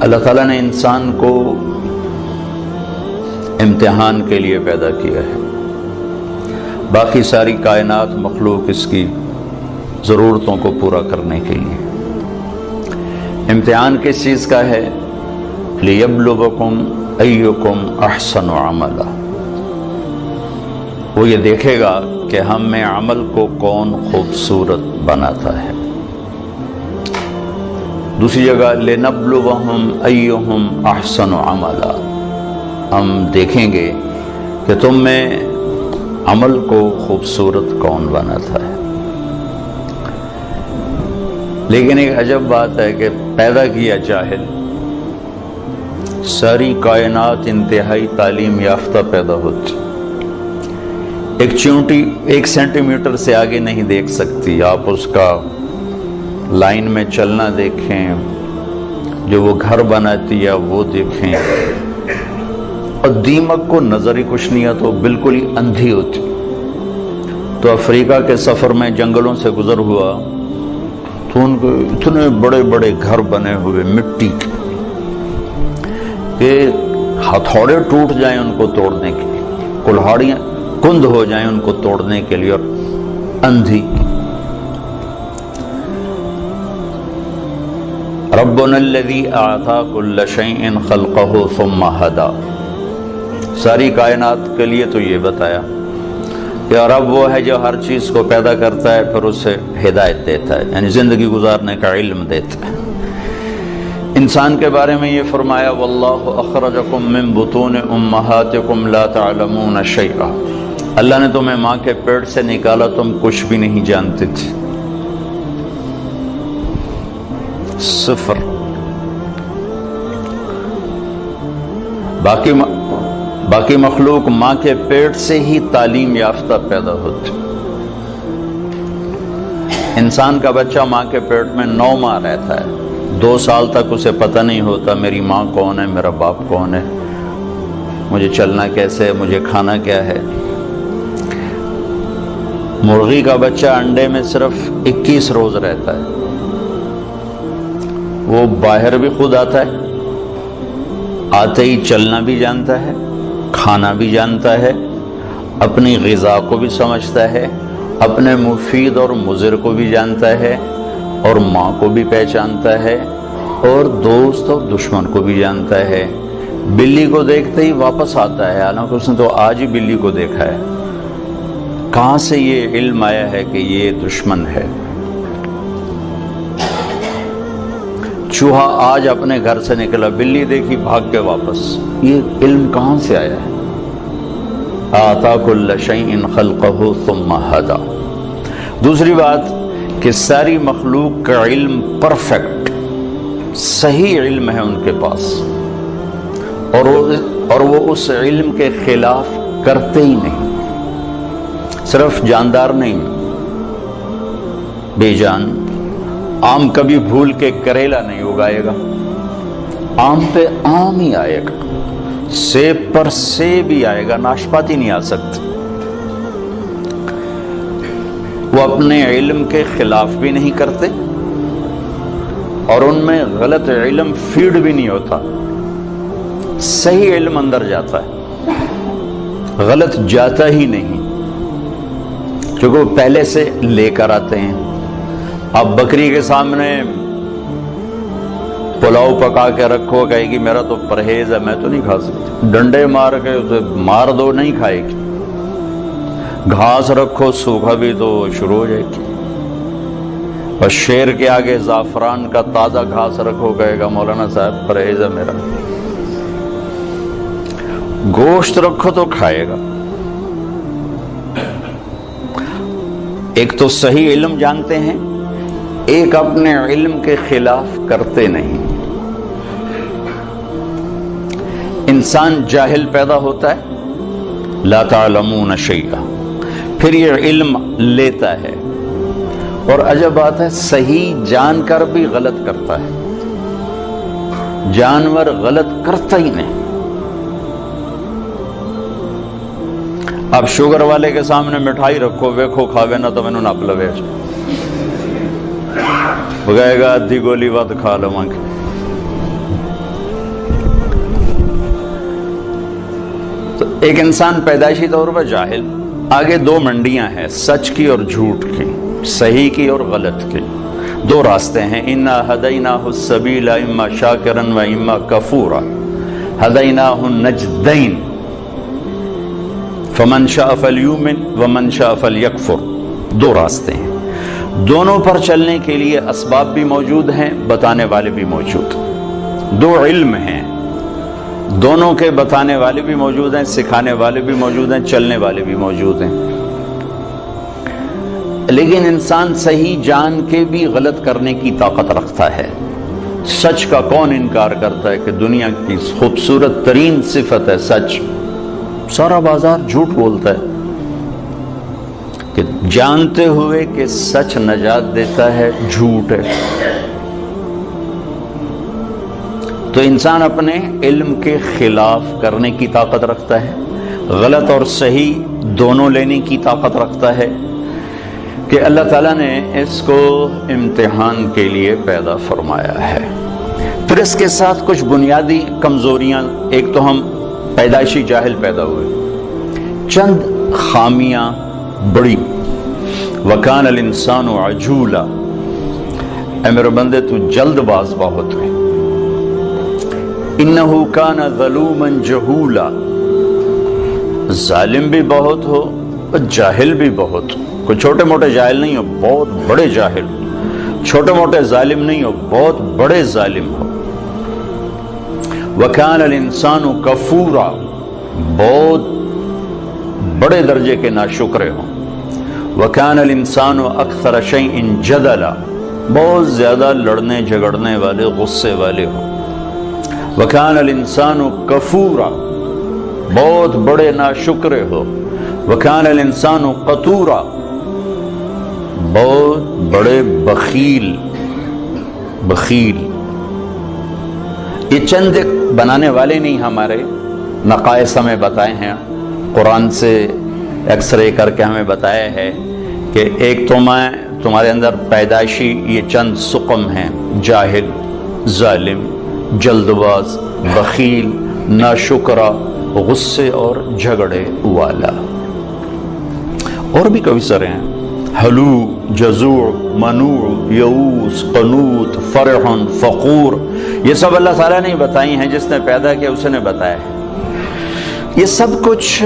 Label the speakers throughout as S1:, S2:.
S1: اللہ تعالیٰ نے انسان کو امتحان کے لیے پیدا کیا ہے، باقی ساری کائنات مخلوق اس کی ضرورتوں کو پورا کرنے کے لیے۔ امتحان کس چیز کا ہے؟ لِيَبْلُوَكُمْ أَيُّكُمْ أَحْسَنُ عَمَلًا، وہ یہ دیکھے گا کہ ہم میں عمل کو کون خوبصورت بناتا ہے۔ دوسری جگہ لِنَبْلُوَهُمْ أَيُّهُمْ أَحْسَنُ عَمَلًا، ہم دیکھیں گے کہ تم میں عمل کو خوبصورت کون بناتا ہے۔ لیکن ایک عجب بات ہے کہ پیدا کیا جاہل، ساری کائنات انتہائی تعلیم یافتہ پیدا ہوتی، ایک چونٹی 1 سینٹی میٹر سے آگے نہیں دیکھ سکتی، آپ اس کا لائن میں چلنا دیکھیں، جو وہ گھر بناتی ہے وہ دیکھیں، اور دیمک کو نظر ہی کچھ نہیں آتا، بالکل ہی اندھی ہوتی۔ تو افریقہ کے سفر میں جنگلوں سے گزر ہوا تو ان کو اتنے بڑے بڑے گھر بنے ہوئے مٹی کے کہ ہتھوڑے ٹوٹ جائیں ان کو توڑنے کے لیے، کلہاڑیاں کند ہو جائیں ان کو توڑنے کے لیے، اور اندھی۔ ربنا الذی اعطى كل شیء خلقه ثم هدى، ساری کائنات کے لیے تو یہ بتایا کہ رب وہ ہے جو ہر چیز کو پیدا کرتا ہے پھر اسے ہدایت دیتا ہے، یعنی زندگی گزارنے کا علم دیتا ہے۔ انسان کے بارے میں یہ فرمایا واللہ اخرجکم من بطون امہاتکم لا تعلمون شیئا، اللہ نے تمہیں ماں کے پیٹ سے نکالا، تم کچھ بھی نہیں جانتے تھے، صفر۔ باقی مخلوق ماں کے پیٹ سے ہی تعلیم یافتہ پیدا ہوتی، انسان کا بچہ ماں کے پیٹ میں 9 ماہ رہتا ہے، 2 سال تک اسے پتہ نہیں ہوتا میری ماں کون ہے، میرا باپ کون ہے، مجھے چلنا کیسے ہے، مجھے کھانا کیا ہے۔ مرغی کا بچہ انڈے میں صرف 21 روز رہتا ہے، وہ باہر بھی خود آتا ہے، آتے ہی چلنا بھی جانتا ہے، کھانا بھی جانتا ہے، اپنی غذا کو بھی سمجھتا ہے، اپنے مفید اور مضر کو بھی جانتا ہے، اور ماں کو بھی پہچانتا ہے، اور دوست اور دشمن کو بھی جانتا ہے۔ بلی کو دیکھتے ہی واپس آتا ہے، حالانکہ اس نے تو آج ہی بلی کو دیکھا ہے۔ کہاں سے یہ علم آیا ہے کہ یہ دشمن ہے؟ چوہا آج اپنے گھر سے نکلا، بلی دیکھی بھاگ کے واپس، یہ علم کہاں سے آیا ہے؟ آتا کل شیء خلقہ ثم ہدی۔ دوسری بات کہ ساری مخلوق کا علم پرفیکٹ صحیح علم ہے ان کے پاس، اور وہ اس علم کے خلاف کرتے ہی نہیں، صرف جاندار نہیں، بے جان۔ آم کبھی بھول کے کریلا نہیں اگائے گا، آم پہ آم ہی آئے گا، سیب پر سیب ہی آئے گا، ناشپاتی نہیں آ سکتی۔ وہ اپنے علم کے خلاف بھی نہیں کرتے، اور ان میں غلط علم فیڈ بھی نہیں ہوتا، صحیح علم اندر جاتا ہے، غلط جاتا ہی نہیں، کیونکہ وہ پہلے سے لے کر آتے ہیں۔ اب بکری کے سامنے پلاؤ پکا کے رکھو، کہے گی میرا تو پرہیز ہے، میں تو نہیں کھا سکتی، ڈنڈے مار کے اسے مار دو نہیں کھائے گی، گھاس رکھو سوکھا بھی تو شروع ہو جائے گی، اور شیر کے آگے زعفران کا تازہ گھاس رکھو، کہے گا مولانا صاحب پرہیز ہے میرا، گوشت رکھو تو کھائے گا۔ ایک تو صحیح علم جانتے ہیں، ایک اپنے علم کے خلاف کرتے نہیں۔ انسان جاہل پیدا ہوتا ہے، لا تعلمون شیئا، پھر یہ علم لیتا ہے، اور عجب بات ہے صحیح جان کر بھی غلط کرتا ہے، جانور غلط کرتا ہی نہیں۔ اب شوگر والے کے سامنے مٹھائی رکھو، ویکھو کھاوے نہ تو مینوں نپ لوے، وہ کہے گا ادھی گولی ود کھا لواں گے، ایک انسان پیدائشی طور پر جاہل، آگے دو منڈیاں ہیں، سچ کی اور جھوٹ کی، صحیح کی اور غلط کی، دو راستے ہیں۔ انا ہدیناہ السبیل اما شاکرا و اما کفورا ہدیناہ النجدین فمن شاء فلیؤمن ومن شاء فلیکفر، دو راستے ہیں، دونوں پر چلنے کے لیے اسباب بھی موجود ہیں، بتانے والے بھی موجود، دو علم ہیں، دونوں کے بتانے والے بھی موجود ہیں، سکھانے والے بھی موجود ہیں، چلنے والے بھی موجود ہیں۔ لیکن انسان صحیح جان کے بھی غلط کرنے کی طاقت رکھتا ہے۔ سچ کا کون انکار کرتا ہے کہ دنیا کی خوبصورت ترین صفت ہے سچ، سارا بازار جھوٹ بولتا ہے، کہ جانتے ہوئے کہ سچ نجات دیتا ہے جھوٹ ہے۔ تو انسان اپنے علم کے خلاف کرنے کی طاقت رکھتا ہے، غلط اور صحیح دونوں لینے کی طاقت رکھتا ہے، کہ اللہ تعالیٰ نے اس کو امتحان کے لیے پیدا فرمایا ہے۔ پھر اس کے ساتھ کچھ بنیادی کمزوریاں، ایک تو ہم پیدائشی جاہل پیدا ہوئے، چند خامیاں بڑی، وَكَانَ الْإِنسَانُ عَجُولًا، اے میرے بندے تو جلد باز بہت ہے، انہو کان ظلوما جہولا، ظالم بھی بہت ہو اور جاہل بھی بہت ہو، کوئی چھوٹے موٹے جاہل نہیں ہو، بہت بڑے جاہل، چھوٹے موٹے ظالم نہیں ہو، بہت بڑے ظالم ہو۔ وَكَانَ الْإِنسَانُ كَفُورًا، بہت بڑے درجے کے ناشکرے ہوں۔ وَكَانَ الْإِنسَانُ أَكْثَرَ شَيْءٍ جَدَلًا، بہت زیادہ لڑنے جھگڑنے والے، غصے والے ہوں۔ وَكَانَ الْإِنسَانُ كَفُورًا، بہت بڑے ناشکرے ہو۔ وَكَانَ الْإِنسَانُ قَتُورًا، بہت بڑے بخیل۔ یہ چند بنانے والے نہیں، ہمارے نقائص ہمیں بتائے ہیں، قرآن سے ایکس رے کر کے ہمیں بتایا ہے کہ ایک تمہارے اندر پیدائشی یہ چند سقم ہیں، جاہل، ظالم، جلد باز، بخیل، ناشکرا، غصے اور جھگڑے والا۔ اور بھی کئی سارے ہیں، حلو، جزوع، منوع، یئوس، قنوط، فرح، فقور، یہ سب اللہ تعالیٰ نے بتائی ہیں، جس نے پیدا کیا اس نے بتایا ہے۔ یہ سب کچھ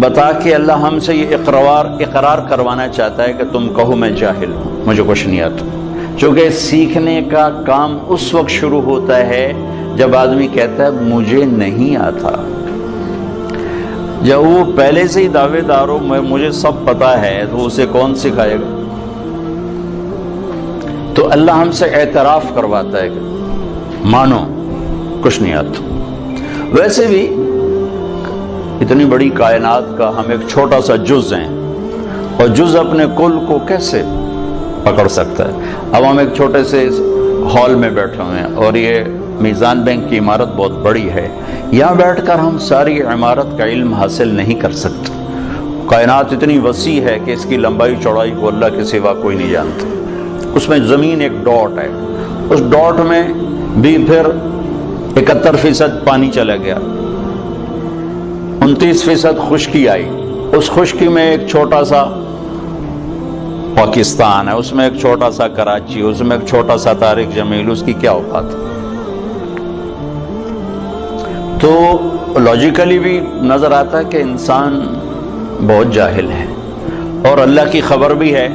S1: بتا کے اللہ ہم سے یہ اقرار کروانا چاہتا ہے کہ تم کہو میں جاہل ہوں، مجھے کچھ نہیں آتا۔ چونکہ سیکھنے کا کام اس وقت شروع ہوتا ہے جب آدمی کہتا ہے مجھے نہیں آتا۔ جب وہ پہلے سے ہی دعوے دار ہو مجھے سب پتا ہے، تو اسے کون سکھائے گا؟ تو اللہ ہم سے اعتراف کرواتا ہے کہ مانو کچھ نہیں آتا۔ ویسے بھی اتنی بڑی کائنات کا ہم ایک چھوٹا سا جز ہیں، اور جز اپنے کل کو کیسے پکڑ سکتا ہے؟ اب ہم ایک چھوٹے سے ہال میں بیٹھے ہوئے ہیں، اور یہ میزان بینک کی عمارت بہت بڑی ہے، یہاں بیٹھ کر ہم ساری عمارت کا علم حاصل نہیں کر سکتے۔ کائنات اتنی وسیع ہے کہ اس کی لمبائی چوڑائی کو اللہ کے سوا کوئی نہیں جانتا۔ اس میں زمین ایک ڈاٹ ہے، اس ڈاٹ میں بھی پھر 71% پانی چلا گیا، 29% خشکی آئی، اس خشکی میں ایک چھوٹا سا پاکستان ہے، اس میں ایک چھوٹا سا کراچی، اس میں ایک چھوٹا سا طارق جمیل، اس کی کیا اوقات؟ تو لاجیکلی بھی نظر آتا ہے کہ انسان بہت جاہل ہے، اور اللہ کی خبر بھی ہے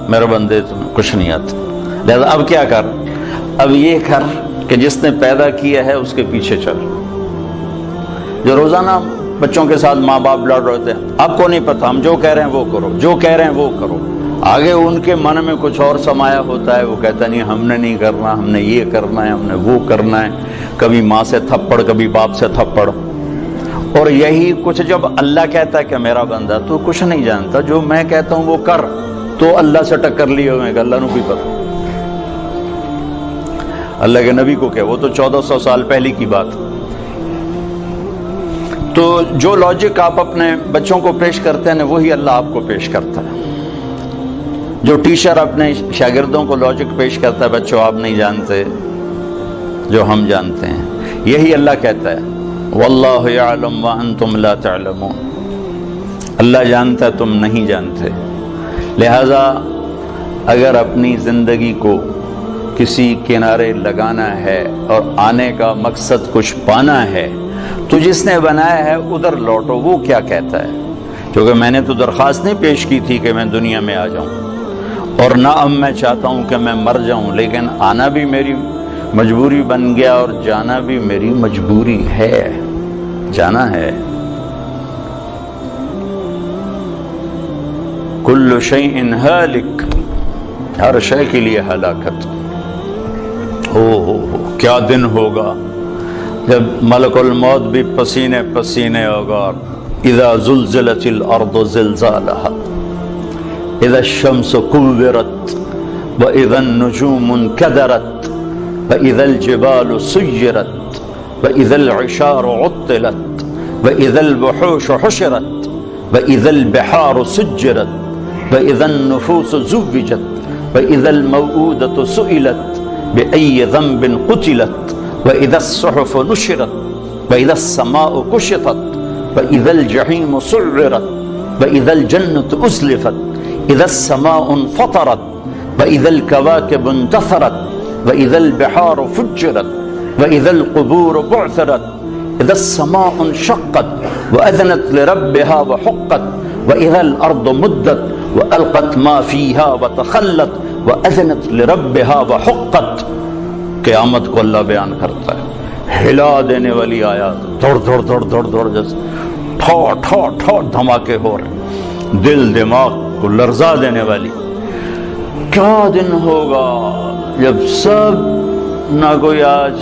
S1: میرے بندے تمہیں کچھ نہیں آتا۔ لہذا اب کیا کر؟ اب یہ کر کہ جس نے پیدا کیا ہے اس کے پیچھے چل۔ جو روزانہ بچوں کے ساتھ ماں باپ لڑ رہے تھے، آپ کو نہیں پتا، ہم جو کہہ رہے ہیں وہ کرو، جو کہہ رہے ہیں وہ کرو، آگے ان کے من میں کچھ اور سمایا ہوتا ہے، وہ کہتا نہیں ہم نے نہیں کرنا، ہم نے یہ کرنا ہے، ہم نے وہ کرنا ہے، کبھی ماں سے تھپڑ، کبھی باپ سے تھپڑ۔ اور یہی کچھ جب اللہ کہتا ہے کہ میرا بندہ تو کچھ نہیں جانتا، جو میں کہتا ہوں وہ کر، تو اللہ سے ٹکر لیے ہوئے کہ اللہ نے بھی پتا، اللہ کے نبی کو کیا، وہ تو 1400 سال پہلے کی بات۔ تو جو لاجک آپ اپنے بچوں کو پیش کرتے ہیں وہی اللہ آپ کو پیش کرتا ہے۔ جو ٹیچر اپنے شاگردوں کو لاجک پیش کرتا ہے، بچوں آپ نہیں جانتے جو ہم جانتے ہیں، یہی اللہ کہتا ہے واللہ یعلم وانتم لا تعلمون، اللہ جانتا تم نہیں جانتے۔ لہذا اگر اپنی زندگی کو کسی کنارے لگانا ہے اور آنے کا مقصد کچھ پانا ہے تو جس نے بنایا ہے ادھر لوٹو۔ وہ کیا کہتا ہے؟ کیونکہ میں نے تو درخواست نہیں پیش کی تھی کہ میں دنیا میں آ جاؤں، اور نہ اب میں چاہتا ہوں کہ میں مر جاؤں، لیکن آنا بھی میری مجبوری بن گیا اور جانا بھی میری مجبوری ہے، جانا ہے۔ کل شیء ہالک، ہر شے کے لیے ہلاکت۔ ہو کیا دن ہوگا جب ملک الموت بھی پسینے پسینے ہوگا۔ اذا زلزلت الارض زلزالها، اذا الشمس كورت، واذا النجوم انكدرت، واذا الجبال سيرت، واذا العشار عطلت، واذا الوحوش حشرت، واذا البحار سجرت، واذا النفوس زوجت، واذا الموءودة سئلت بأي ذنب قتلت، وإذا الصحف نشرت، وإذا السماء كشطت، وإذا الجحيم سعرت، وإذا الجنة أزلفت، إذا السماء انفطرت، وإذا الكواكب انتثرت، وإذا البحار فجرت، وإذا القبور بعثرت، إذا السماء انشقت وأذنت لربها وحقت، وإذا الأرض مدت وألقت ما فيها وتخلت، وأذنت لربها وحقت۔ قیامت کو اللہ بیان کرتا ہے، ہلا دینے والی آیات، دوڑ دوڑ دوڑ دوڑ دوڑ جیسے ٹھو ٹھو ٹھو دھماکے ہو رہے، دل دماغ کو لرزا دینے والی۔ کیا دن ہوگا جب سب، نہ کوئی آج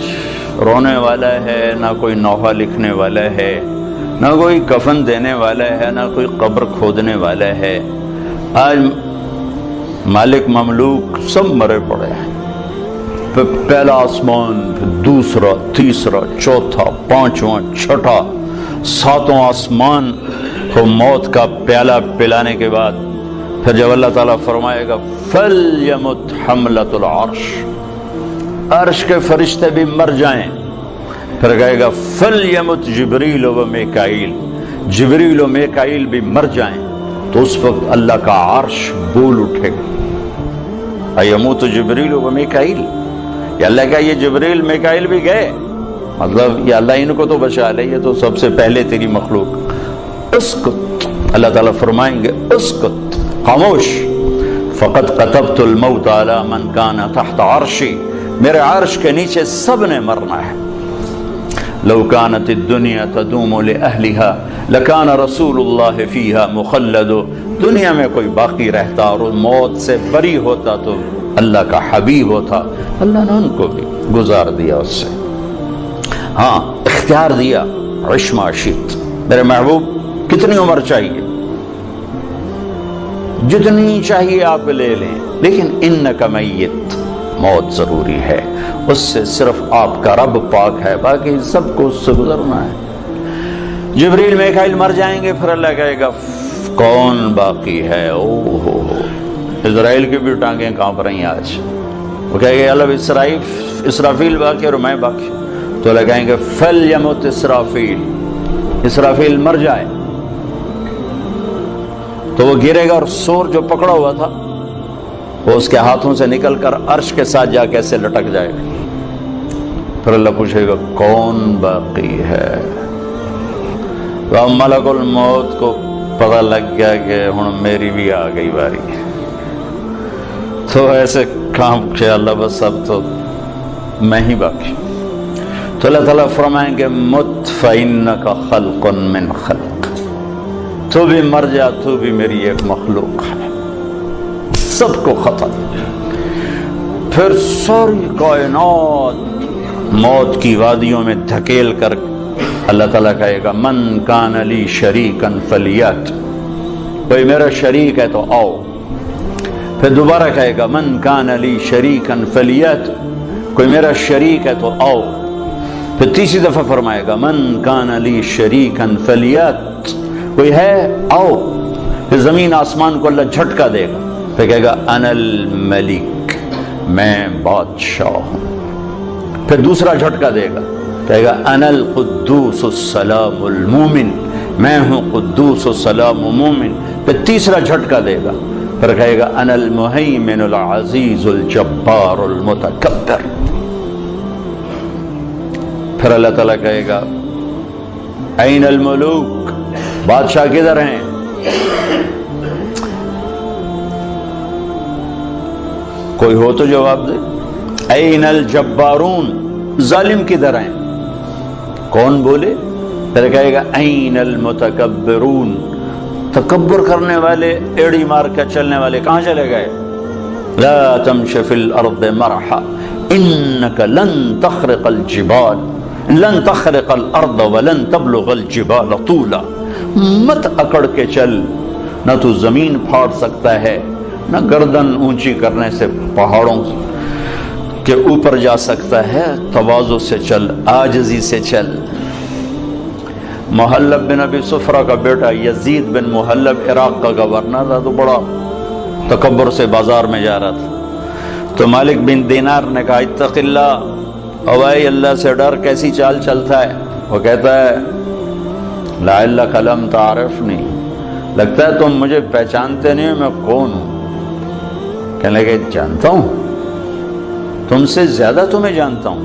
S1: رونے والا ہے، نہ کوئی نوحہ لکھنے والا ہے، نہ کوئی کفن دینے والا ہے، نہ کوئی قبر کھودنے والا ہے۔ آج مالک مملوک سب مرے پڑے ہیں، پھر پہلا آسمان، پھر دوسرا، تیسرا، چوتھا، پانچواں، چھٹا، ساتوں آسمان کو موت کا پیالہ پلانے کے بعد پھر جب اللہ تعالیٰ فرمائے گا فَلْيَمُتْ حَمْلَةُ الْعَرْشِ، عرش کے فرشتے بھی مر جائیں، پھر کہے گا فَلْيَمُتْ جبریل و میکائیل، جبریل و میکائیل بھی مر جائیں، تو اس وقت اللہ کا عرش بول اٹھے گا۔ ایموت جبریل و میکائیل، یا اللہ کا یہ جبریل میکائیل بھی گئے، مطلب یہ اللہ ان کو تو بچا لے، یہ تو سب سے پہلے تیری مخلوق۔ اسکت، اللہ تعالیٰ فرمائیں گے اسکت، خاموش، فقد كتبت الموت على من كان تحت عرشی، میرے عرش کے نیچے سب نے مرنا ہے۔ لو كانت الدنيا تدوم لأهلها لكان رسول الله فيها مخلد، دنیا میں کوئی باقی رہتا اور موت سے بری ہوتا تو اللہ کا حبیب ہوتا، اللہ نے ان کو بھی گزار دیا اس سے۔ ہاں اختیار دیا، عش ما شئت، میرے محبوب کتنی عمر چاہیے، جتنی چاہیے آپ لے لیں، لیکن انک میت، موت ضروری ہے، اس سے صرف آپ کا رب پاک ہے، باقی سب کو اس سے گزرنا ہے۔ جبریل میکائیل مر جائیں گے، پھر اللہ کہے گا کون باقی ہے؟ او ہو، اسرائیل کی بھی ٹانگیں کانپ رہی ہیں آج، وہ کہے گے اللہ اسرافیل باقی اور میں باقی، تو اللہ کہیں گے فَلْيَمُتْ اسرافیل، اسرافیل مر جائے، تو وہ گرے گا اور سور جو پکڑا ہوا تھا وہ اس کے ہاتھوں سے نکل کر عرش کے ساتھ جا کے ایسے لٹک جائے گا، پھر اللہ پوچھے گا کون باقی ہے؟ تو ملک الموت کو پتہ لگ گیا کہ ہن میری بھی آ گئی باری، تو ایسے کام کہ اللہ بس اب تو میں ہی باقی۔ تو اللہ تعالیٰ فرمائیں گے مت فَإِنَّكَ خَلْقٌ مِّن خَلْقٍ، تو بھی مر جا، تو بھی میری ایک مخلوق ہے، سب کو ختم۔ پھر ساری کائنات موت کی وادیوں میں دھکیل کر اللہ تعالیٰ کہے گا من کان لی شریکن فلیات، کوئی میرا شریک ہے تو آؤ۔ پھر دوبارہ کہے گا من کان لی شریکن فلیات، کوئی میرا شریک ہے تو آؤ۔ پھر تیسری دفعہ فرمائے گا من کان لی شریکن فلیات، کوئی ہے آؤ۔ پھر زمین آسمان کو اللہ جھٹکا دے گا، پھر کہے گا انا الملک، میں بادشاہ ہوں۔ پھر دوسرا جھٹکا دے گا، کہے گا انا القدوس السلام المومن، میں ہوں قدوس السلام مومن. پھر تیسرا جھٹکا دے گا، پھر کہے گا انا المہیمن العزیز الجبار المتکبر. پھر اللہ تعالیٰ کہے گا این الملوک، بادشاہ کدھر ہیں؟ کوئی ہو تو جواب دے. این الجبارون، ظالم کدھر ہیں؟ کون بولے؟ پھر کہے گا این المتکبرون، تکبر کرنے والے، ایڑی مار کے چلنے والے کہاں چلے گئے؟ لا تمش فی الارض مرحا انک لن تخرق الجبال، لن تخرق الارض ولن تبلغ الجبال طولا. مت اکڑ کے چل، نہ تو زمین پھاڑ سکتا ہے، نہ گردن اونچی کرنے سے پہاڑوں کے اوپر جا سکتا ہے. تواضع سے چل، عاجزی سے چل. محلب بن ابی صفرہ کا بیٹا یزید بن محلب عراق کا گورنر تھا، تو بڑا تکبر سے بازار میں جا رہا تھا. تو مالک بن دینار نے کہا اتق اللہ، اوائے اللہ سے ڈر، کیسی چال چلتا ہے؟ وہ کہتا ہے لعلک لم تعرفنی، لگتا ہے تم مجھے پہچانتے نہیں میں کون ہوں. کہنے لگے جانتا ہوں، تم سے زیادہ تمہیں جانتا ہوں.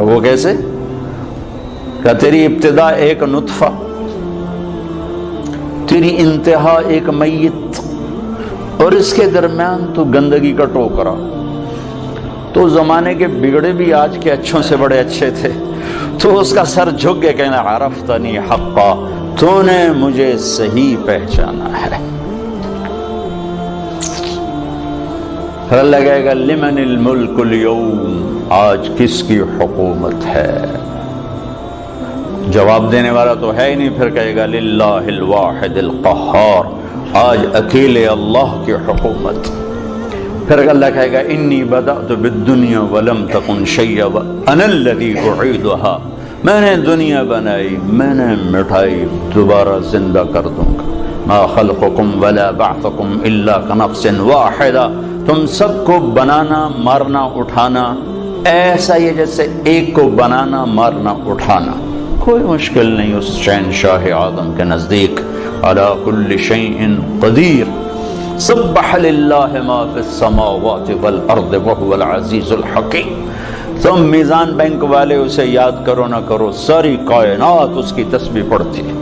S1: وہ کیسے؟ کہ تیری ابتدا ایک نطفہ، تیری انتہا ایک میت، اور اس کے درمیان تو گندگی کا ٹوکرا. تو زمانے کے بگڑے بھی آج کے اچھوں سے بڑے اچھے تھے. تو اس کا سر جھک کے کہنا عرفتنی حقا، تو نے مجھے صحیح پہچانا ہے. پھر اللہ کہے گا لمن الملک اليوم، آج کس کی حکومت ہے؟ جواب دینے والا تو ہے ہی نہیں. پھر کہے گا للہ الواحد القہار، آج اکیلے اللہ کی حکومت. پھر اللہ کہے گا انی بدأت بالدنیا ولم تکن شیئا وانا الذی اعیدها، میں نے دنیا بنائی، میں نے مٹھائی، دوبارہ زندہ کر دوں گا. ما خلقکم ولا بعثکم الا کنفس واحدہ، تم سب کو بنانا، مارنا، اٹھانا ایسا ہی ہے جیسے ایک کو بنانا، مارنا، اٹھانا. کوئی مشکل نہیں اس شہنشاہ اعظم کے نزدیک. علی کل شیء قدیر، سبح للہ ما فی السماوات والارض وهو العزیز الحکیم. تم میزان بینک والے اسے یاد کرو نہ کرو، ساری کائنات اس کی تسبیح پڑھتی ہے.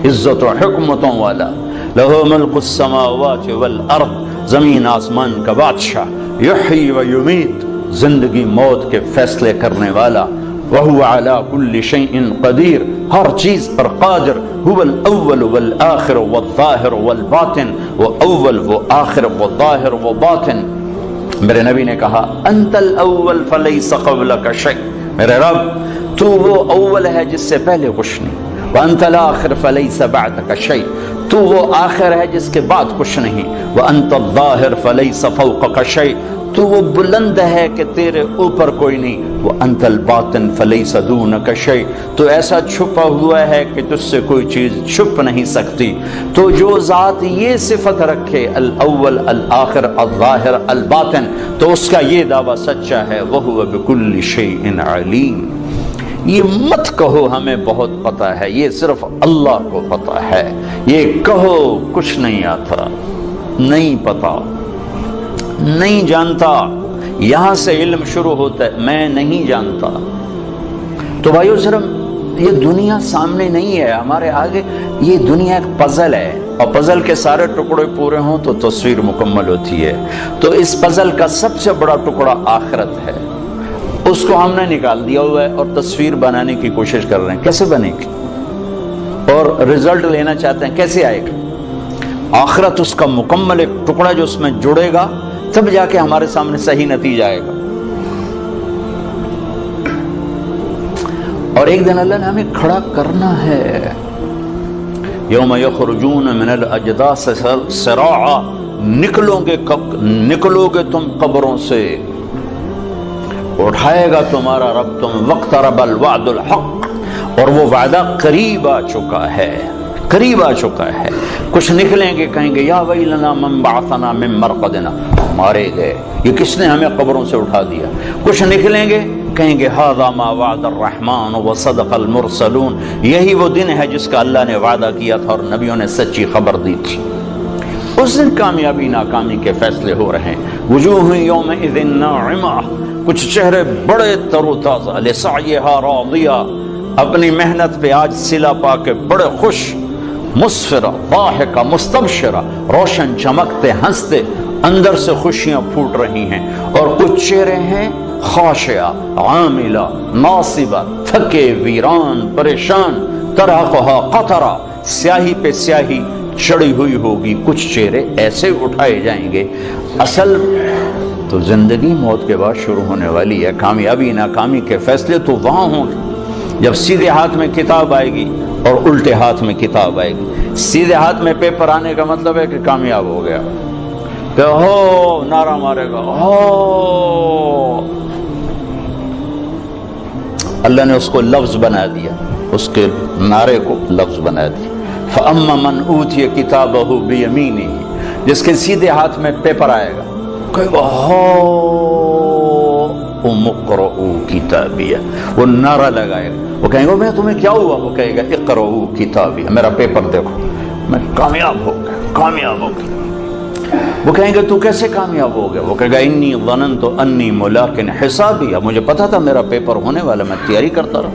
S1: عزت و حکمتوں والا، لہو ملک السماوات والارض، زمین آسمان کا بادشاہ، یحیی و یمیت، زندگی موت کے فیصلے کرنے والا. وَهُوَ عَلَى كُلِّ شَيْءٍ قَدِير، ہر چیز پر قادر. هُوَ الْأَوَّلُ وَالْآخِرُ وَالظَّاهِرُ وَالْبَاطِنُ، وہ اول، وہ آخر، وہ ظاہر، وہ باطن. میرے نبی نے کہا انت الاول فلیس قبلک شیء، میرے رب تو وہ اول ہے جس سے پہلے کچھ نہیں. وانت الاخر فلیس بعدک شیء، تو وہ آخر ہے جس کے بعد کچھ نہیں. وانت الظاہر فلیس فوقک شیء، تو وہ بلند ہے کہ تیرے اوپر کوئی نہیں. وانت الباطن فلیس دونک شیء، تو ایسا چھپا ہوا ہے کہ تجھ سے کوئی چیز چھپ نہیں سکتی. تو جو ذات یہ صفت رکھے الاول الآخر الظاہر الباطن، تو اس کا یہ دعویٰ سچا ہے. وہو بکل شیء علیم. یہ مت کہو ہمیں بہت پتہ ہے، یہ صرف اللہ کو پتہ ہے. یہ کہو کچھ نہیں آتا، نہیں پتا، نہیں جانتا. یہاں سے علم شروع ہوتا ہے، میں نہیں جانتا. تو بھائیو صرف یہ دنیا سامنے نہیں ہے ہمارے آگے، یہ دنیا ایک پزل ہے، اور پزل کے سارے ٹکڑے پورے ہوں تو تصویر مکمل ہوتی ہے. تو اس پزل کا سب سے بڑا ٹکڑا آخرت ہے، اس کو ہم نے نکال دیا ہوا ہے اور تصویر بنانے کی کوشش کر رہے ہیں. کیسے بنے گی؟ اور رزلٹ لینا چاہتے ہیں، کیسے آئے گا؟ آخرت اس کا مکمل ایک ٹکڑا جو اس میں جڑے گا، تب جا کے ہمارے سامنے صحیح نتیجہ آئے گا. اور ایک دن اللہ نے ہمیں کھڑا کرنا ہے. یوم یخرجون من الاجداث سراعا، نکلو گے تم قبروں سے، اٹھائے گا تمہارا رب تم. واقترب الوعد الحق، اور وہ وعدہ قریب آ چکا ہے، قریب آ چکا ہے. کچھ نکلیں گے، کہیں گے یا ویلنا من بعثنا من مرقدنا، مارے گئے، یہ کس نے ہمیں قبروں سے اٹھا دیا. کچھ نکلیں گے کہیں گے ھذا ما وعد الرحمن وصدق المرسلون، یہی وہ دن ہے جس کا اللہ نے وعدہ کیا تھا اور نبیوں نے سچی خبر دی تھی۔ اس دن کامیابی ناکامی کے فیصلے ہو رہے ہیں۔ وجوہ یومئذ ناعمہ، کچھ چہرے بڑے تر و تازہ، لسعیہا راضیہ، اپنی محنت پہ آج صلہ پا کے بڑے خوش، مسفرہ ضاحکہ مستبشرہ، روشن چمکتے ہنستے، اندر سے خوشیاں پھوٹ رہی ہیں۔ اور کچھ چہرے ہیں خاشعہ عاملہ ناصبہ، تھکے ویران پریشان، ترہقہا قطرہ، سیاہی پہ سیاہی چڑھی ہوئی ہوگی۔ کچھ چہرے ایسے اٹھائے جائیں گے۔ اصل تو زندگی موت کے بعد شروع ہونے والی ہے، کامیابی ناکامی کے فیصلے تو وہاں ہوں گے جب سیدھے ہاتھ میں کتاب آئے گی اور الٹے ہاتھ میں کتاب آئے گی۔ سیدھے ہاتھ میں پیپر آنے کا مطلب ہے کہ کامیاب ہو گیا، کہ ہو نعرہ مارے گا، ہو اللہ نے اس کو لفظ بنا دیا، اس کے نعرے کو لفظ بنا دیا۔ فَأَمَّا مَنْ أُوتِيَ كِتَابَهُ بِيَمِينِهِ، جس کے سیدھے ہاتھ میں پیپر آئے گا، کہے گا هَاؤْمُ اقْرَءُوا كِتَابِيَهْ، وہ نعرہ لگائے گا، وہ کہیں گے میں تمہیں کیا ہوا؟ وہ کہے گا اقرؤوا کتابیہ، میرا پیپر دیکھو، میں کامیاب ہو گیا، کامیاب ہو گیا۔ وہ کہیں گے تو کیسے کامیاب ہو گیا؟ وہ کہے گا انی ظننت انی ملاق حسابیہ، مجھے پتا تھا میرا پیپر ہونے والا، میں تیاری کرتا رہا۔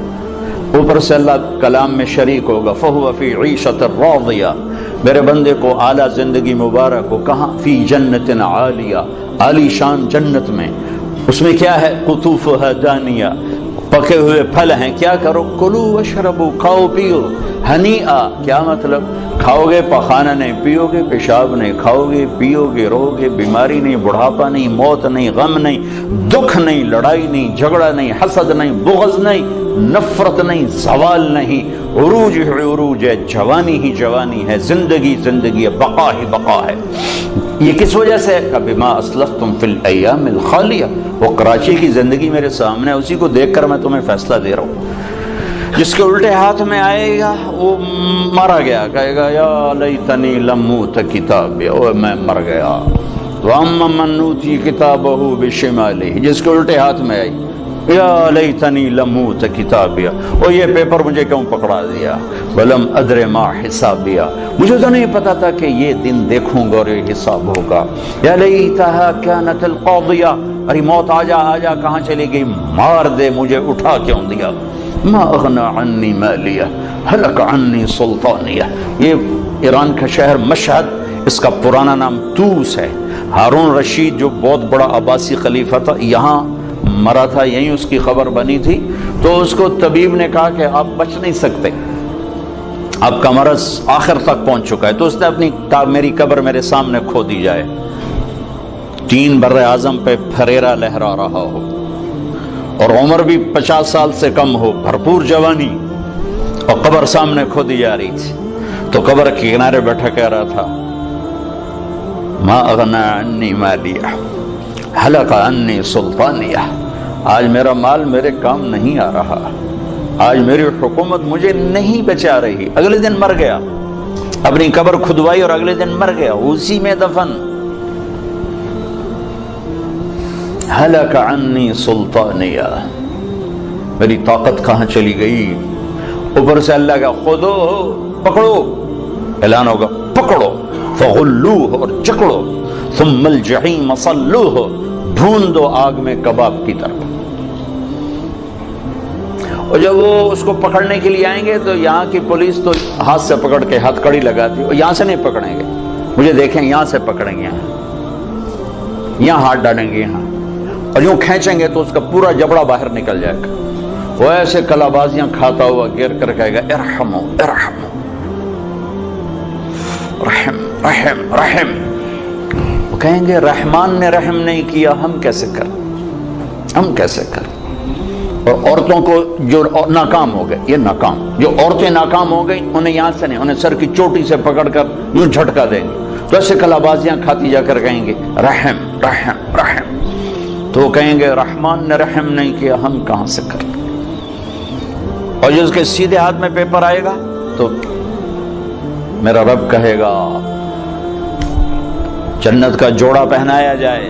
S1: اوپر سے اللہ کلام میں شریک ہوگا، فَهُوَ فِي عِيشَةٍ رَاضِيَةٍ، میرے بندے کو اعلیٰ زندگی مبارک ہو۔ کہاں؟ فی جنت عالیہ، عالی شان جنت میں، اس میں کیا ہے؟ قطوفها دانیہ، پکے ہوئے پھل ہیں۔ کیا کرو؟ کلو واشربو، کھاؤ پیو، ہنیئا، کیا مطلب؟ کھاؤ گے پخانہ نہیں، پیو گے پیشاب نہیں، کھاؤ گے پیو گے رہو گے، بیماری نہیں، بڑھاپا نہیں، موت نہیں، غم نہیں، دکھ نہیں، لڑائی نہیں، جھگڑا نہیں، حسد نہیں، بغض نہیں، نفرت نہیں، زوال نہیں، عروج ہی عروج ہے، جوانی ہی جوانی ہے، زندگی زندگی ہے، بقا ہی بقا ہے۔ یہ کس وجہ سے ہے؟ بما اسلفتم فی الایام الخالیہ، وہ کراچی کی زندگی میرے سامنے ہے، اسی کو دیکھ کر میں تمہیں فیصلہ دے رہا ہوں۔ جس کے الٹے ہاتھ میں آئے گا وہ مارا گیا، کہے گا یا لیتنی لم اوت کتابیہ، او میں مر گیا۔ واما من اوتی کتابہ بشمالہ، جس کے الٹے ہاتھ میں آئی یا لیتنی لم اوت کتابیہ، او یہ پیپر مجھے کیوں پکڑا دیا؟ ولم ادر ما حسابیہ، مجھے تو نہیں پتا تھا کہ یہ دن دیکھوں گا اور یہ حساب ہوگا۔ یا لیتہا کانت القاضیہ، ارے موت آجا آجا، کہاں چلی گئی؟ مار دے، مجھے اٹھا کیوں دیا؟ ما اغنى عنی مالیہ ہلک عنی سلطانیہ، یہ ایران کا شہر مشہد، اس کا پرانا نام توس ہے۔ ہارون رشید جو بہت بڑا عباسی خلیفہ تھا، یہاں مرا تھا، یہیں اس کی خبر بنی تھی، تو اس کو طبیب نے کہا کہ آپ بچ نہیں سکتے، آپ کا مرض آخر تک پہنچ چکا ہے، تو اس نے اپنی میری قبر میرے سامنے کھو دی جائے۔ 3 بر اعظم پہ پھریرا لہرا رہا ہو اور عمر بھی 50 سال سے کم ہو، بھرپور جوانی، اور قبر سامنے کھو دی جا رہی تھی، تو قبر کے کنارے بیٹھا کہہ رہا تھا ما اغنى عنی مالیہ ہلک عنی سلطانیہ، آج میرا مال میرے کام نہیں آ رہا، آج میری حکومت مجھے نہیں بچا رہی۔ اگلے دن مر گیا، اپنی قبر کھدوائی اور اگلے دن مر گیا، اسی میں دفن۔ ہلک عنی سلطانیہ، میری طاقت کہاں چلی گئی؟ اوپر سے اللہ کا خودو، پکڑو، اعلان ہوگا پکڑو، فغلوہ، اور چکڑو، ثم الجحیم صلوہ، بھون دو آگ میں کباب کی طرح۔ اور جب وہ اس کو پکڑنے کے لیے آئیں گے تو یہاں کی پولیس تو ہاتھ سے پکڑ کے ہتھ کڑی لگاتی، اور یہاں سے نہیں پکڑیں گے، مجھے دیکھیں یہاں سے پکڑیں گے، یہاں ہاتھ ڈالیں گے، یہاں، اور یوں کھینچیں گے تو اس کا پورا جبڑا باہر نکل جائے گا۔ وہ ایسے کلا بازیاں کھاتا ہوا گر کر کہے گا ارحمو ارحمو، رحم رحم رحم۔ وہ کہیں گے رحمان نے رحم نہیں کیا، ہم کیسے کریں، ہم کیسے کریں؟ اور عورتوں کو جو ناکام ہو گئے، یہ ناکام، جو عورتیں ناکام ہو گئی انہیں یہاں سے نہیں، انہیں سر کی چوٹی سے پکڑ کر یوں جھٹکا دیں گے، تو ایسے کلا بازیاں کھاتی جا کر کہیں گے رحم رحم رحم، تو وہ کہیں گے رحمان نے رحم نہیں کیا، ہم کہاں سے کریں؟ اور جو اس کے سیدھے ہاتھ میں پیپر آئے گا تو میرا رب کہے گا جنت کا جوڑا پہنایا جائے،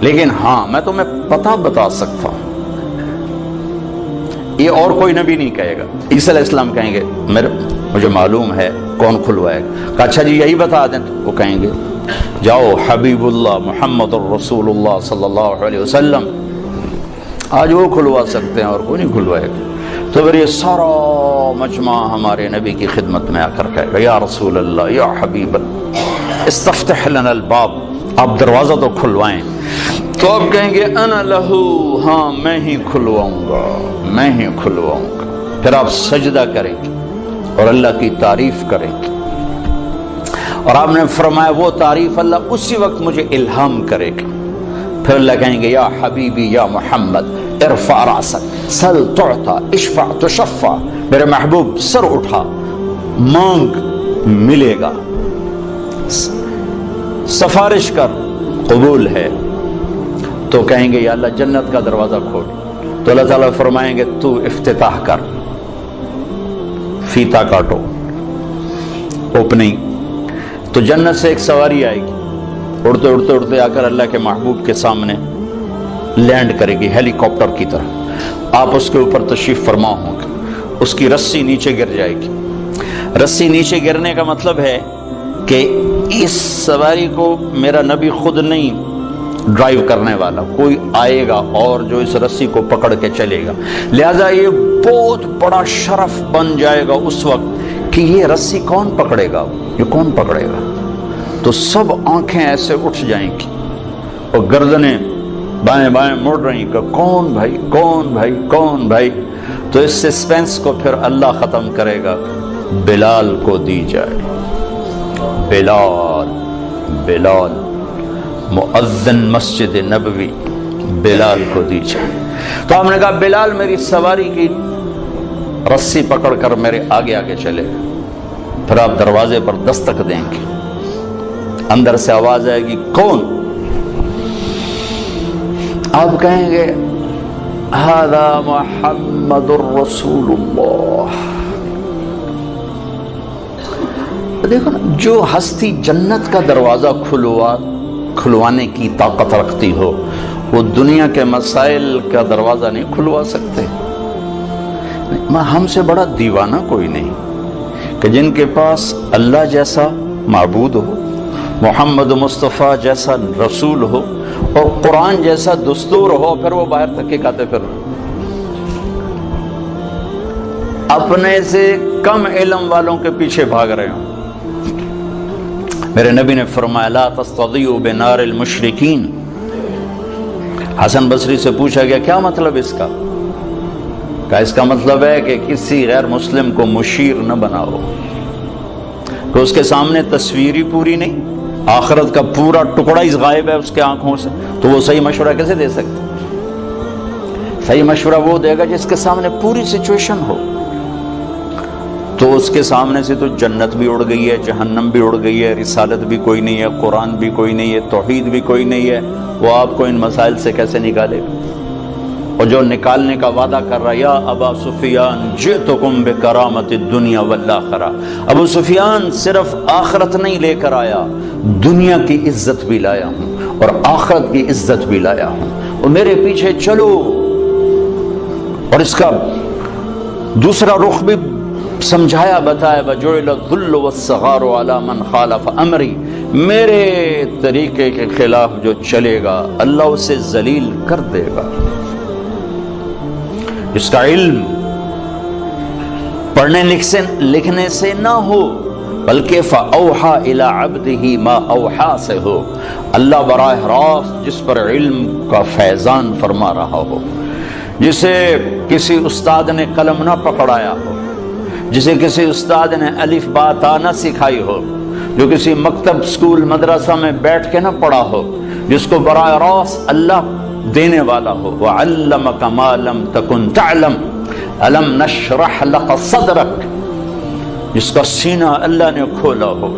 S1: لیکن ہاں میں تمہیں پتہ بتا سکتا ہوں، یہ اور کوئی نبی نہیں کہے گا۔ عیسیٰ علیہ السلام کہیں گے مجھے معلوم ہے کون کھلوائے گا۔ کہا اچھا جی یہی بتا دیں، وہ کہیں گے جاؤ حبیب اللہ محمد الرسول اللہ صلی اللہ علیہ وسلم، آج وہ کھلوا سکتے ہیں اور کوئی نہیں کھلوائے گا۔ تو پھر یہ سارا مجمع ہمارے نبی کی خدمت میں آ کر کہے گا یا رسول اللہ یا حبیب اللہ استفتح لنا الباب، آپ دروازہ تو کھلوائیں۔ تو آپ کہیں گے انا لہو، ہاں میں ہی کھلواؤں گا، میں ہی کھلواؤں گا۔ پھر آپ سجدہ کریں گے اور اللہ کی تعریف کریں گے، اور آپ نے فرمایا وہ تعریف اللہ اسی وقت مجھے الہام کرے گا۔ پھر اللہ کہیں گے یا حبیبی یا محمد ارفع راسک سل تعطا اشفع تشفع، میرے محبوب سر اٹھا مانگ ملے گا، سفارش کر قبول ہے۔ تو کہیں گے یا اللہ جنت کا دروازہ کھول، تو اللہ تعالیٰ فرمائیں گے تو افتتاح کر، فیتا کاٹو، اوپننگ۔ تو جنت سے ایک سواری آئے گی، اڑتے اڑتے اڑتے آ کر اللہ کے محبوب کے سامنے لینڈ کرے گی ہیلی کاپٹر کی طرح، آپ اس کے اوپر تشریف فرما ہوں گے، اس کی رسی نیچے گر جائے گی۔ رسی نیچے گرنے کا مطلب ہے کہ اس سواری کو میرا نبی خود نہیں ڈرائیو کرنے والا، کوئی آئے گا اور جو اس رسی کو پکڑ کے چلے گا، لہذا یہ بہت بڑا شرف بن جائے گا اس وقت کہ یہ رسی کون پکڑے گا، یہ کون پکڑے گا۔ تو سب آنکھیں ایسے اٹھ جائیں گی اور گردنیں بائیں بائیں مڑ رہی کہ کون بھائی کون بھائی کون بھائی۔ تو اس سسپینس کو پھر اللہ ختم کرے گا، بلال کو دی جائے، بلال بلال مؤذن مسجد نبوی، بلال کو دی جائے۔ تو ہم نے کہا بلال میری سواری کی رسی پکڑ کر میرے آگے آگے چلے، پھر آپ دروازے پر دستک دیں گے، اندر سے آواز آئے گی کون؟ آپ کہیں گے ھذا محمد الرسول اللہ۔ دیکھو نا، جو ہستی جنت کا دروازہ کھلوانے کی طاقت رکھتی ہو وہ دنیا کے مسائل کا دروازہ نہیں کھلوا سکتے۔ ہم سے بڑا دیوانہ کوئی نہیں کہ جن کے پاس اللہ جیسا معبود ہو، محمد مصطفیٰ جیسا رسول ہو اور قرآن جیسا دستور ہو، پھر وہ باہر تک کے کھاتے پھر اپنے سے کم علم والوں کے پیچھے بھاگ رہے ہوں۔ میرے نبی نے فرمایا لا تستضیئوا بنار المشرکین۔ حسن بصری سے پوچھا گیا کیا مطلب اس کا؟ کہا اس کا مطلب ہے کہ کسی غیر مسلم کو مشیر نہ بناؤ، کہ اس کے سامنے تصویری پوری نہیں، آخرت کا پورا ٹکڑا ہی غائب ہے اس کے آنکھوں سے، تو وہ صحیح مشورہ کیسے دے سکتے؟ صحیح مشورہ وہ دے گا جس کے سامنے پوری سچویشن ہو۔ تو اس کے سامنے سے تو جنت بھی اڑ گئی ہے، جہنم بھی اڑ گئی ہے، رسالت بھی کوئی نہیں ہے، قرآن بھی کوئی نہیں ہے، توحید بھی کوئی نہیں ہے، وہ آپ کو ان مسائل سے کیسے نکالے گا؟ اور جو نکالنے کا وعدہ کر رہا یا ابا سفیان جئتکم بکرامت الدنیا والآخرہ، ابو سفیان صرف آخرت نہیں لے کر آیا، دنیا کی عزت بھی لایا ہوں اور آخرت کی عزت بھی لایا ہوں، اور میرے پیچھے چلو۔ اور اس کا دوسرا رخ بھی سمجھایا بتایا، وَجُعِلَ الذُّلُّ وَالصَّغَارُ عَلَى مَنْ خَالَفَ أَمْرِي، میرے طریقے کے خلاف جو چلے گا اللہ اسے ذلیل کر دے گا۔ اس کا علم پڑھنے لکھنے سے نہ ہو بلکہ فَأَوْحَى إِلَىٰ عَبْدِهِ مَا أَوْحَى سے ہو، اللہ براہ راست جس پر علم کا فیضان فرما رہا ہو، جسے کسی استاد نے قلم نہ پکڑایا ہو، جسے کسی استاد نے الف با تا نہ سکھائی ہو، جو کسی مکتب سکول مدرسہ میں بیٹھ کے نہ پڑھا ہو، جس کو براہ راست اللہ دینے والا ہو۔ وَعَلَّمَكَ مَا لَمْ تَكُنْ تَعْلَمْ أَلَمْ نَشْرَحْ لَكَ صَدْرَكَ، جس کا سینہ اللہ نے کھولا ہو،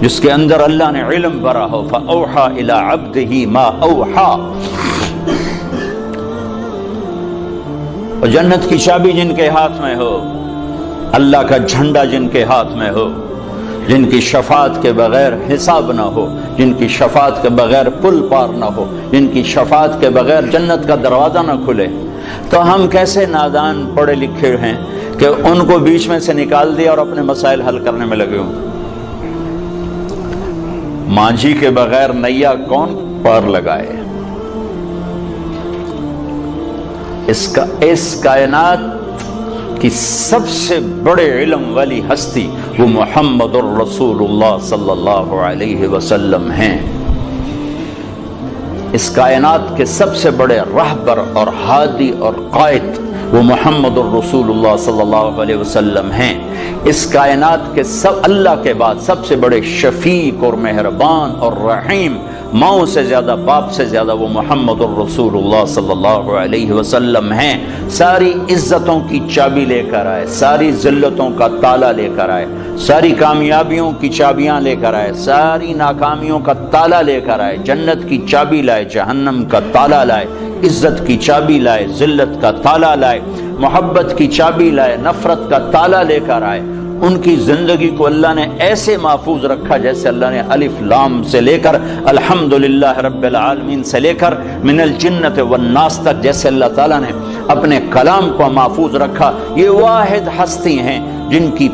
S1: جس کے اندر اللہ نے علم بھرا ہو۔ فَأَوْحَى إِلَىٰ عَبْدِهِ مَا أَوْحَى، اور جنت کی چابی جن کے ہاتھ میں ہو، اللہ کا جھنڈا جن کے ہاتھ میں ہو، جن کی شفاعت کے بغیر حساب نہ ہو، جن کی شفاعت کے بغیر پل پار نہ ہو، جن کی شفاعت کے بغیر جنت کا دروازہ نہ کھلے، تو ہم کیسے نادان پڑھے لکھے ہیں کہ ان کو بیچ میں سے نکال دیا اور اپنے مسائل حل کرنے میں لگے ہوں۔ مانجھی کے بغیر نیا کون پار لگائے؟ اس کائنات کی سب سے بڑے علم والی ہستی وہ محمد الرسول اللہ صلی اللہ علیہ وسلم ہیں۔ اس کائنات کے سب سے بڑے رہبر اور ہادی اور قائد وہ محمد الرسول اللہ صلی اللہ علیہ وسلم ہیں۔ اس کائنات کے اللہ کے بعد سب سے بڑے شفیق اور مہربان اور رحیم، ماؤں سے زیادہ باپ سے زیادہ وہ محمد الرسول اللہ صلی اللہ علیہ وسلم ہیں۔ ساری عزتوں کی چابی لے کر آئے، ساری ذلتوں کا تالا لے کر آئے، ساری کامیابیوں کی چابیاں لے کر آئے، ساری ناکامیوں کا تالا لے کر آئے، جنت کی چابی لائے، جہنم کا تالا لائے، عزت کی چابی لائے، ذلت کا تالا لائے، محبت کی چابی لائے، نفرت کا تالا لے کر آئے۔ ان کی زندگی کو اللہ نے ایسے محفوظ رکھا جیسے اللہ نے الف لام سے لے کر الحمدللہ رب العالمین سے لے کر من الجنت والناس تک جیسے اللہ تعالیٰ نے اپنے کلام کو محفوظ رکھا۔ یہ واحد ہستی ہیں جن کی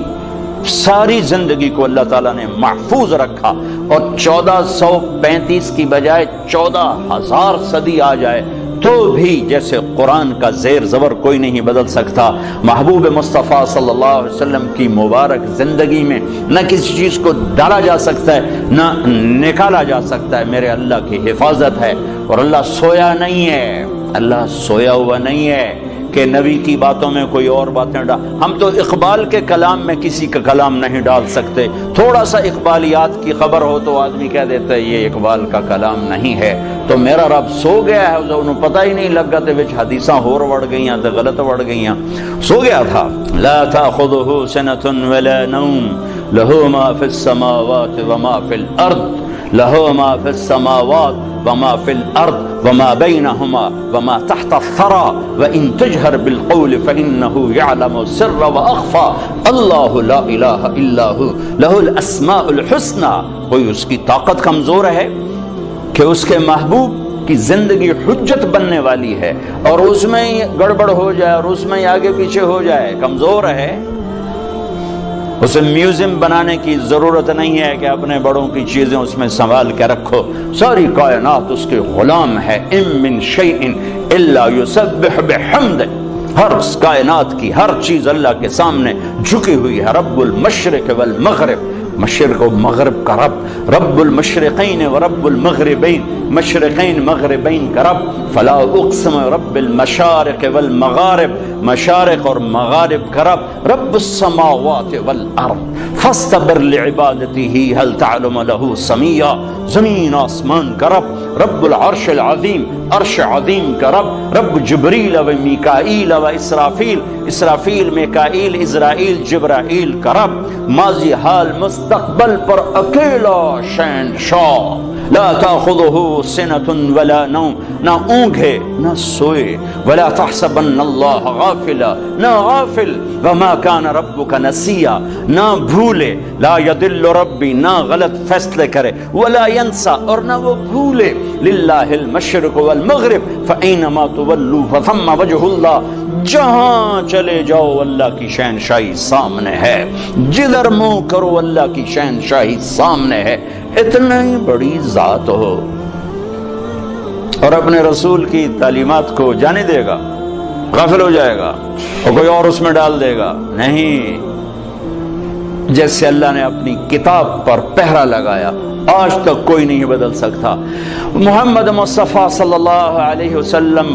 S1: ساری زندگی کو اللہ تعالیٰ نے محفوظ رکھا، اور 1435 کی بجائے 14,000 صدی آ جائے تو بھی جیسے قرآن کا زیر زبر کوئی نہیں بدل سکتا۔ محبوب مصطفیٰ صلی اللہ علیہ وسلم کی مبارک زندگی میں نہ کسی چیز کو ڈالا جا سکتا ہے نہ نکالا جا سکتا ہے، میرے اللہ کی حفاظت ہے۔ اور اللہ سویا نہیں ہے، اللہ سویا ہوا نہیں ہے کہ نبی کی باتوں میں کوئی اور باتیں ہم تو اقبال کے کلام میں کسی کا کلام نہیں ڈال سکتے۔ تھوڑا سا اقبالیات کی خبر ہو تو آدمی کہہ دیتا ہے یہ اقبال کا کلام نہیں ہے۔ تو میرا رب سو گیا ہے، انہوں پتہ ہی نہیں لگا تے وچ حدیثاں ہور وڑ گئیاں تے غلط وڑ گئیاں، سو گیا تھا۔ لا تأخذه سنة ولا نوم له ما في السماوات وما في الأرض له ما في السماوات وما في الأرض وما بينهما وما تحت الثرى وإن تجهر بالقول فإنه يعلم السر وأخفى الله لا إله إلا هو له الأسماء الحسنى۔ کوئی اس کی طاقت کمزور ہے کہ اس کے محبوب کی زندگی حجت بننے والی ہے اور اس میں گڑبڑ ہو جائے اور اس میں آگے پیچھے ہو جائے؟ کمزور ہے۔ اسے میوزیم بنانے کی ضرورت نہیں ہے کہ اپنے بڑوں کی چیزیں اس میں سنبھال کے رکھو، ساری کائنات اس کے غلام ہے۔ ان من شیء الا یسبح بحمدہ، ہر کائنات کی ہر چیز اللہ کے سامنے جھکی ہوئی ہے۔ رب المشرق والمغرب، مشرق و مغرب کا رب، رب المشرقین و رب المغربین، مشرقین مغربین کا رب۔ فلا اقسم رب المشارق والمغارب، مشارق اور مغارب کا رب۔ رب السماوات والارض فاستبر لعبادته هل تعلم له سمیا، زمین آسمان کا رب۔ رب العرش العظیم، عرش عظیم کا رب۔ رب جبریل و میکائیل و اسرافیل، اسرافیل میکائیل اسرائیل جبرائیل کا رب۔ ماضی حال مستقبل پر اکیلا شہنشاہ۔ لا تأخذه سنة ولا نوم، نہ اونگھے نہ سوئے۔ ولا تحسبن اللہ غافلا، نہ غافل۔ وما كان ربك نسیا، نہ بھولے۔ لا يضل ربی، نہ غلط فیصلے کرے۔ ولا ينسى، اور نہ وہ بھولے۔ للہ المشرق والمغرب فأينما تولوا فثم وجه اللہ، جہاں چلے جاؤ اللہ کی شہنشاہی سامنے ہے، جدھر منہ کرو اللہ کی شہنشاہی سامنے ہے۔ اتنا ہی بڑی ذات ہو اور اپنے رسول کی تعلیمات کو جانے دے گا، غافل ہو جائے گا اور کوئی اور اس میں ڈال دے گا؟ نہیں، جیسے اللہ نے اپنی کتاب پر پہرا لگایا آج تک کوئی نہیں بدل سکتا۔ محمد مصطفیٰ صلی اللہ علیہ وسلم